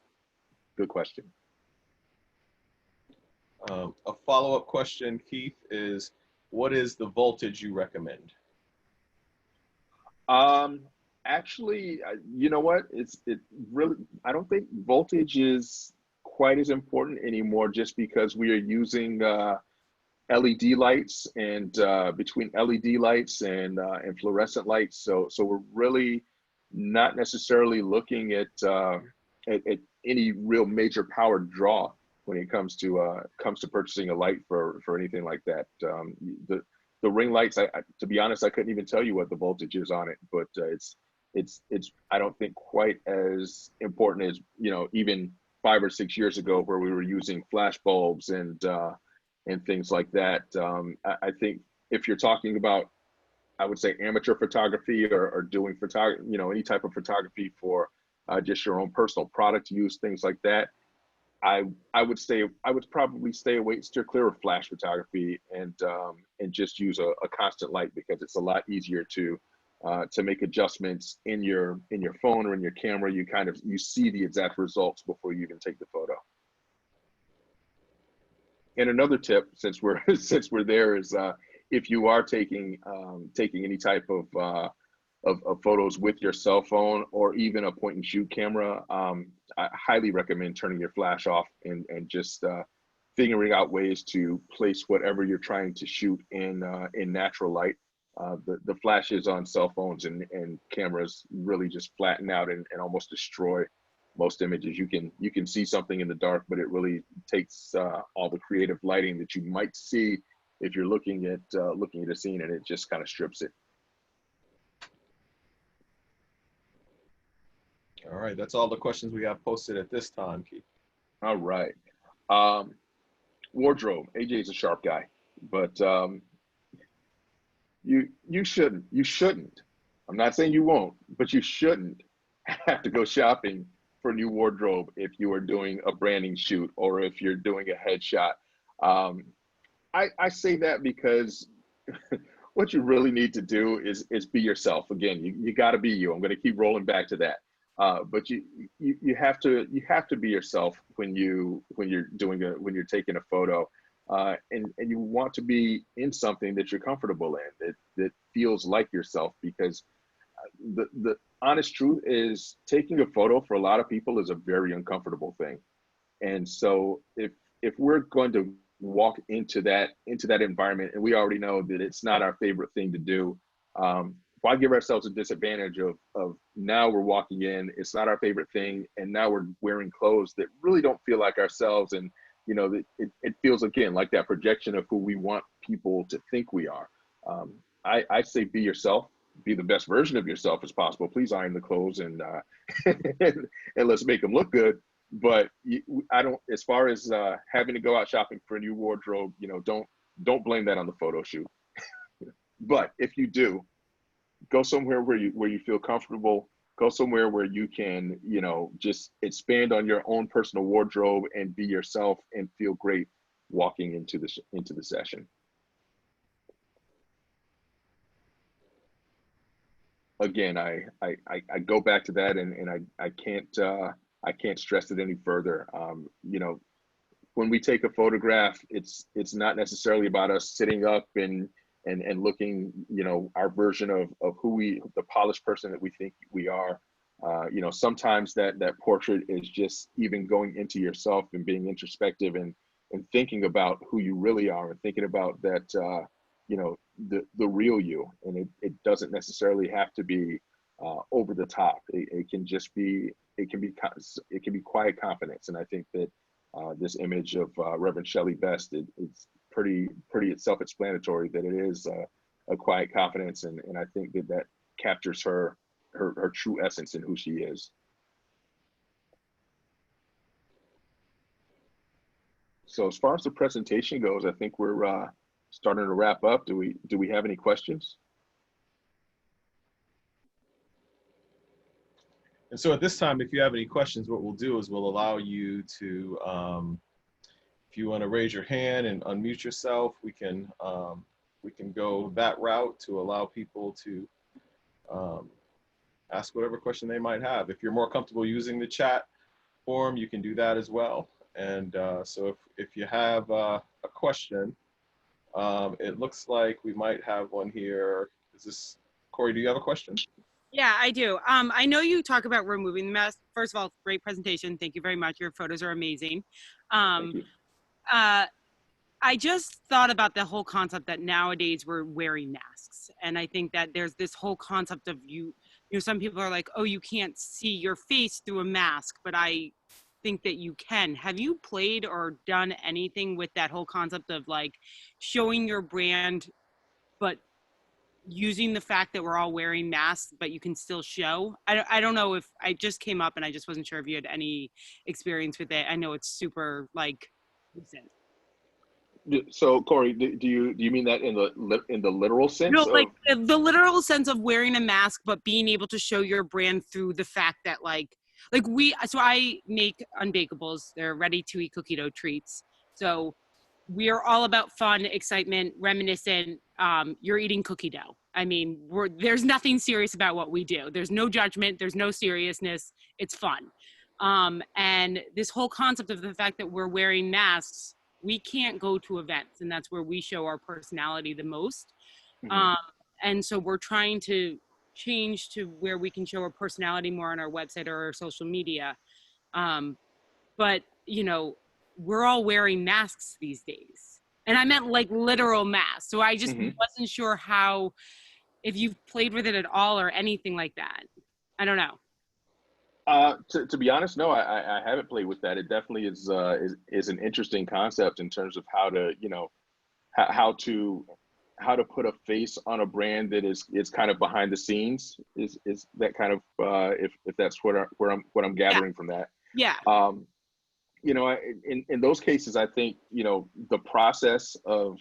Good question. A follow-up question, Keith, is what is the voltage you recommend? Actually, you know what? It really, I don't think voltage is quite as important anymore, just because we are using LED lights, and between LED lights and fluorescent lights, so we're really not necessarily looking at any real major power draw when it comes to purchasing a light for anything like that. The ring lights, to be honest, I couldn't even tell you what the voltage is on it, but it's I don't think quite as important as, you know, even 5 or 6 years ago, where we were using flash bulbs and things like that. I think if you're talking about I would say amateur photography or doing photography, you know, any type of photography for just your own personal product use, things like that. I would say I would probably stay away, steer clear of flash photography, and just use a constant light, because it's a lot easier to make adjustments in your phone or in your camera. You see the exact results before you even take the photo. And another tip, since we're since we're there, is if you are taking any type of photos with your cell phone or even a point and shoot camera, I highly recommend turning your flash off and just figuring out ways to place whatever you're trying to shoot in natural light. The flashes on cell phones and cameras really just flatten out and almost destroy most images. You can see something in the dark, but it really takes all the creative lighting that you might see if you're looking at a scene, and it just kind of strips it. All right, that's all the questions we have posted at this time, Keith. All right. Wardrobe. AJ is a sharp guy, but you shouldn't. I'm not saying you won't, but you shouldn't have to go shopping for new wardrobe if you are doing a branding shoot or if you're doing a headshot. I say that because what you really need to do is be yourself. Again, you got to be you. I'm going to keep rolling back to that. But you have to be yourself when you're taking a photo, and you want to be in something that you're comfortable in, that feels like yourself, because the honest truth is taking a photo for a lot of people is a very uncomfortable thing. And so if we're going to walk into that environment, and we already know that it's not our favorite thing to do, why give ourselves a disadvantage of now we're walking in, it's not our favorite thing, and now we're wearing clothes that really don't feel like ourselves, and you know, it feels again like that projection of who we want people to think we are. I say be yourself, be the best version of yourself as possible. Please iron the clothes and and let's make them look good. But I don't, as far as having to go out shopping for a new wardrobe, you know, don't blame that on the photo shoot. But if you do, go somewhere where you feel comfortable. Go somewhere where you can, you know, just expand on your own personal wardrobe and be yourself and feel great walking into the session. Again, I go back to that, and I can't stress it any further. You know, when we take a photograph, it's not necessarily about us sitting up and looking, you know, our version of the polished person that we think we are. You know, sometimes that portrait is just even going into yourself and being introspective and thinking about who you really are, and thinking about that, you know, the real you. And it doesn't necessarily have to be over the top. It can just be, it can be quiet confidence. And I think that this image of Reverend Shelley Best, it's pretty self-explanatory that it is a quiet confidence, and I think that captures her true essence in who she is. So as far as the presentation goes, I think we're starting to wrap up. Do we have any questions? And so at this time, if you have any questions, what we'll do is we'll allow you to, if you want to raise your hand and unmute yourself, we can go that route to allow people to ask whatever question they might have. If you're more comfortable using the chat form, you can do that as well. And so if you have a question, it looks like we might have one here. Is this, Corey, do you have a question? Yeah, I do. I know you talk about removing the mask. First of all, great presentation. Thank you very much. Your photos are amazing. Thank you. I just thought about the whole concept that nowadays we're wearing masks. And I think that there's this whole concept of you know, some people are like, oh, you can't see your face through a mask, but I think that you can. Have you played or done anything with that whole concept of like showing your brand, but using the fact that we're all wearing masks, but you can still show? I don't know, if I just came up and I just wasn't sure if you had any experience with it. I know it's super like recent. So Corey, do you mean that in the literal No, sense of? like the literal sense of wearing a mask, but being able to show your brand through the fact that so I make unbakables. They're ready to eat cookie dough treats. So we are all about fun, excitement, reminiscent. You're eating cookie dough. I mean, there's nothing serious about what we do. There's no judgment. There's no seriousness. It's fun. And this whole concept of the fact that we're wearing masks, we can't go to events, and that's where we show our personality the most. Mhm. And so we're trying to change to where we can show our personality more on our website or our social media. But, we're all wearing masks these days. And I meant like literal masks. So I just Mhm. wasn't sure if you've played with it at all or anything like that. I don't know. To be honest, no, I haven't played with that. It definitely is an interesting concept in terms of how to, how to put a face on a brand that is kind of behind the scenes. Is that kind of if that's what I'm Yeah. gathering from that. Yeah. In those cases, I think, the process of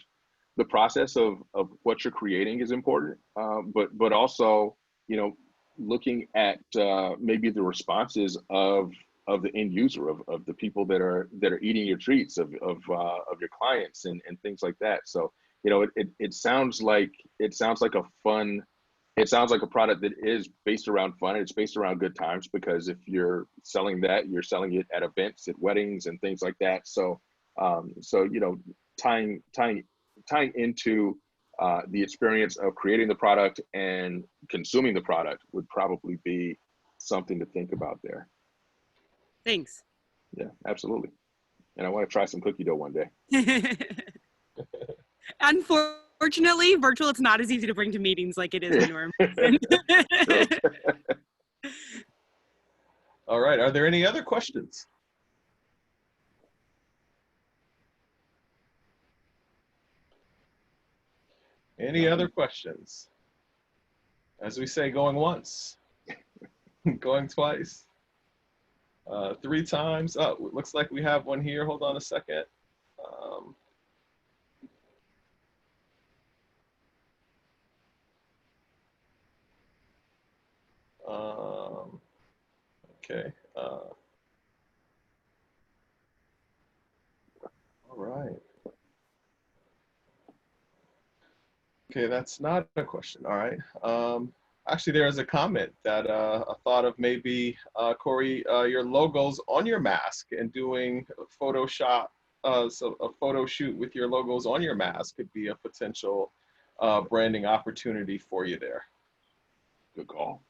what you're creating is important, but also, looking at maybe the responses of the end user, of the people that are eating your treats, of your clients, and things like that. So, it sounds like it sounds like a product that is based around fun. It's based around good times, because if you're selling that, you're selling it at events, at weddings, and things like that. So, tying into the experience of creating the product and consuming the product would probably be something to think about there. Thanks. Yeah, absolutely. And I want to try some cookie dough one day. Unfortunately, virtual, it's not as easy to bring to meetings like it is when we're in person. All right. Are there any other questions? Any other questions? As we say, going once, going twice, 3 times. Oh, looks like we have one here. Hold on a second. Okay. All right. Okay, that's not a question. All right. Actually, there is a comment that I thought of maybe, Corey, your logos on your mask and doing Photoshop, so a photo shoot with your logos on your mask could be a potential branding opportunity for you there. Good call.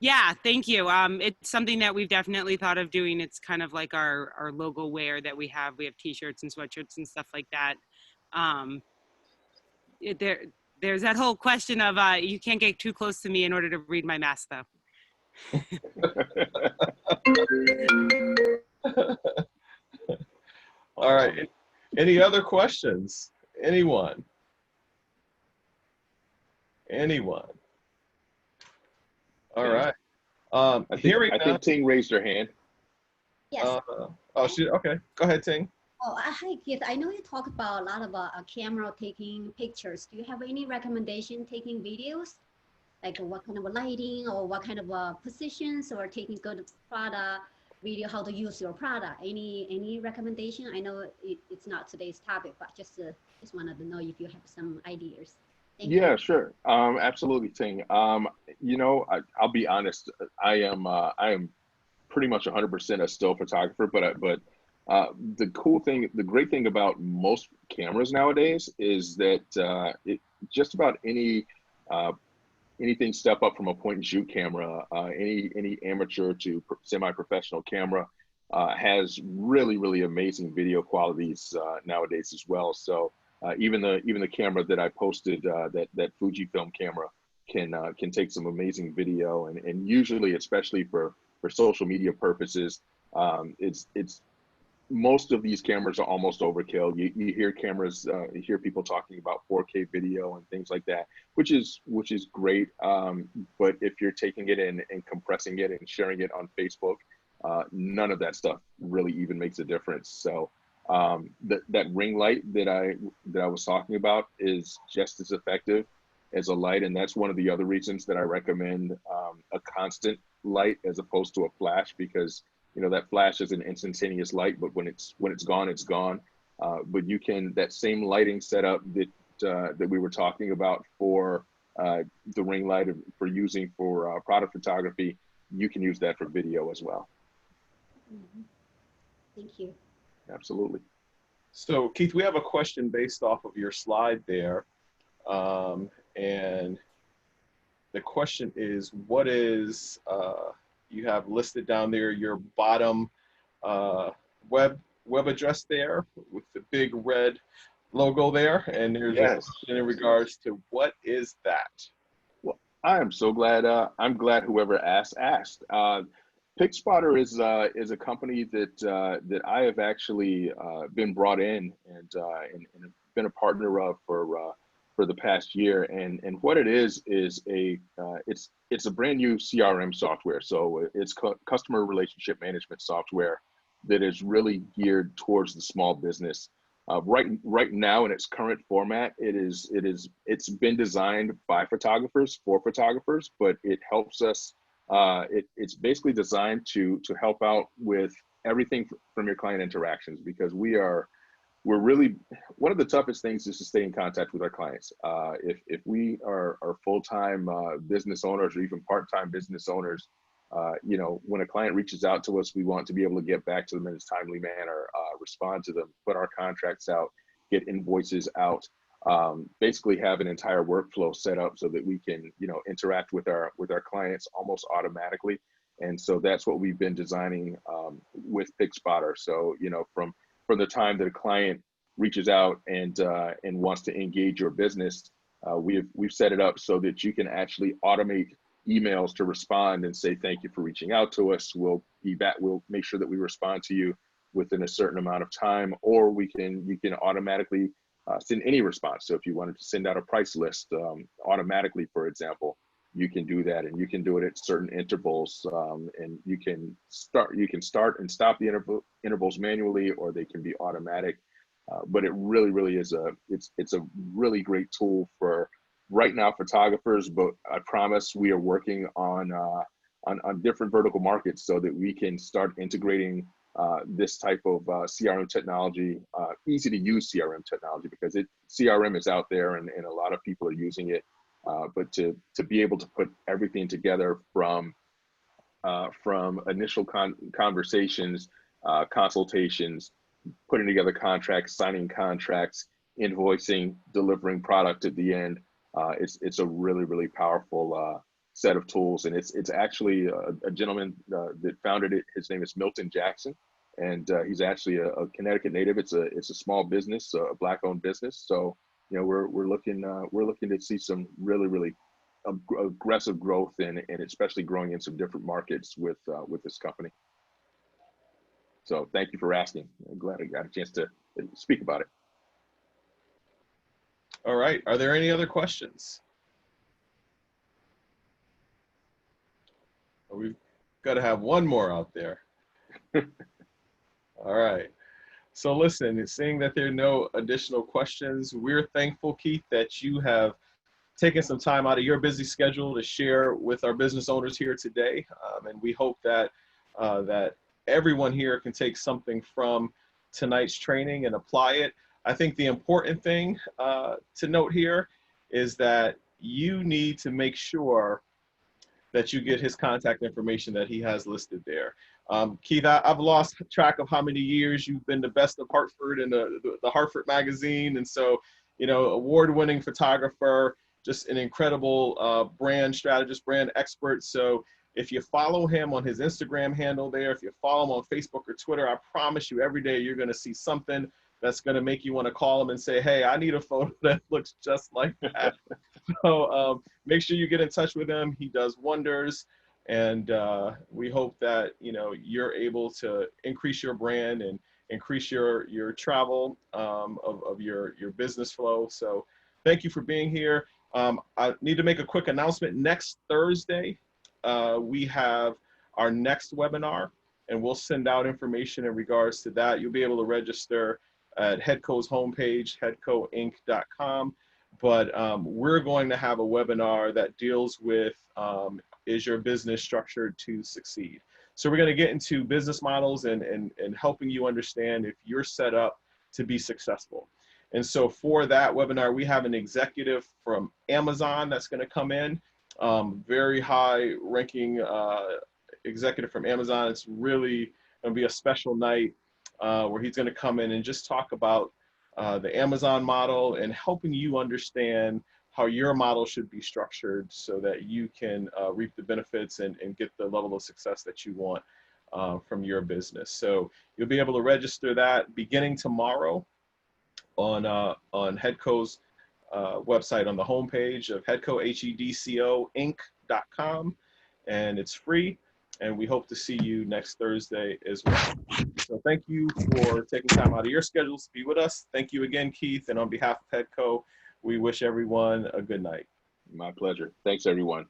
Yeah, thank you. It's something that we've definitely thought of doing. It's kind of like our logo wear that we have. We have T-shirts and sweatshirts and stuff like that. There's that whole question of you can't get too close to me in order to read my mask, though. All right. Any other questions? Anyone? Anyone? All right. I think Ting raised her hand. Yes. Okay. Go ahead, Ting. Oh, hi, Keith. I know you talk about a lot about a camera taking pictures. Do you have any recommendation taking videos? Like what kind of lighting or what kind of positions or taking good product video, how to use your product? Any recommendation? I know it's not today's topic, but just wanted to know if you have some ideas. Thank you. Yeah, sure. Absolutely, Ting. I'll be honest. I am pretty much 100% a still photographer, but the great thing about most cameras nowadays is that just about anything step up from a point and shoot camera, any amateur to semi-professional camera has really amazing video qualities nowadays as well. So even the camera that I posted, that Fujifilm camera, can take some amazing video, and usually, especially for social media purposes, it's most of these cameras are almost overkill. You hear you hear people talking about 4K video and things like that, which is great. But if you're taking it and compressing it and sharing it on Facebook, none of that stuff really even makes a difference. So that ring light that I was talking about is just as effective as a light, and that's one of the other reasons that I recommend a constant light as opposed to a flash, because you know that flash is an instantaneous light, but when it's gone, it's gone. But you can, that same lighting setup that we were talking about for the ring light for using for product photography, you can use that for video as well. Mhm. Thank you. Absolutely. So Keith, we have a question based off of your slide there. And the question is, what is, you have listed down there your bottom web address there with the big red logo there, and there's a Yes. question in regards to what is that? Well, I am so glad. I'm glad whoever asked. PicSpotter is a company that I have actually been brought in and been a partner of for the past year. And what it is it's a brand new CRM software. So it's customer relationship management software that is really geared towards the small business. Right now in its current format, it's been designed by photographers for photographers, but it helps us. It's basically designed to help out with everything from your client interactions, because we're really, one of the toughest things is to stay in contact with our clients. If we are full-time business owners or even part-time business owners, you know, when a client reaches out to us, we want to be able to get back to them in a timely manner, respond to them, put our contracts out, get invoices out, basically have an entire workflow set up so that we can, you know, interact with our clients almost automatically. And so that's what we've been designing with PicSpotter. So, you know, from the time that a client reaches out and wants to engage your business, we've set it up so that you can actually automate emails to respond and say thank you for reaching out to us. We'll be back. We'll make sure that we respond to you within a certain amount of time, or you can automatically send any response. So if you wanted to send out a price list automatically, for example, you can do that, and you can do it at certain intervals, and you can start and stop the intervals manually, or they can be automatic. But it really is it's a really great tool for right now photographers. But I promise we are working on different vertical markets so that we can start integrating this type of CRM technology, easy to use CRM technology, because CRM is out there and a lot of people are using it. But to be able to put everything together from initial conversations, consultations, putting together contracts, signing contracts, invoicing, delivering product at the end, it's a really powerful set of tools. And it's actually a gentleman that founded it. His name is Milton Jackson, and he's actually a Connecticut native. It's a small business, a Black-owned business. So you know, we're looking to see some really aggressive growth, and especially growing in some different markets with this company. So thank you for asking. I'm glad I got a chance to speak about it. All right. Are there any other questions? We've got to have one more out there. All right. So listen, seeing that there are no additional questions, we're thankful, Keith, that you have taken some time out of your busy schedule to share with our business owners here today. And we hope that that everyone here can take something from tonight's training and apply it. I think the important thing to note here is that you need to make sure that you get his contact information that he has listed there. Keith, I've lost track of how many years you've been the best of Hartford in the Hartford magazine. And so, you know, award-winning photographer, just an incredible brand strategist, brand expert. So if you follow him on his Instagram handle there, if you follow him on Facebook or Twitter, I promise you every day you're going to see something that's going to make you want to call him and say, hey, I need a photo that looks just like that. So make sure you get in touch with him. He does wonders. And we hope that, you know, you're able to increase your brand and increase your travel of your business flow. So thank you for being here. I need to make a quick announcement. Next Thursday, we have our next webinar. and we'll send out information in regards to that. You'll be able to register at Headco's homepage, headcoinc.com. But we're going to have a webinar that deals with is your business structured to succeed? So we're going to get into business models and helping you understand if you're set up to be successful. And so for that webinar, we have an executive from Amazon that's going to come in, very high ranking executive from Amazon. It's really going to be a special night where he's going to come in and just talk about the Amazon model and helping you understand how your model should be structured so that you can reap the benefits and get the level of success that you want from your business. So you'll be able to register that beginning tomorrow on Headco's website on the homepage of Headco, HEDCO, and it's free. And we hope to see you next Thursday as well. So thank you for taking time out of your schedules to be with us. Thank you again, Keith. And on behalf of Headco, we wish everyone a good night. My pleasure. Thanks, everyone.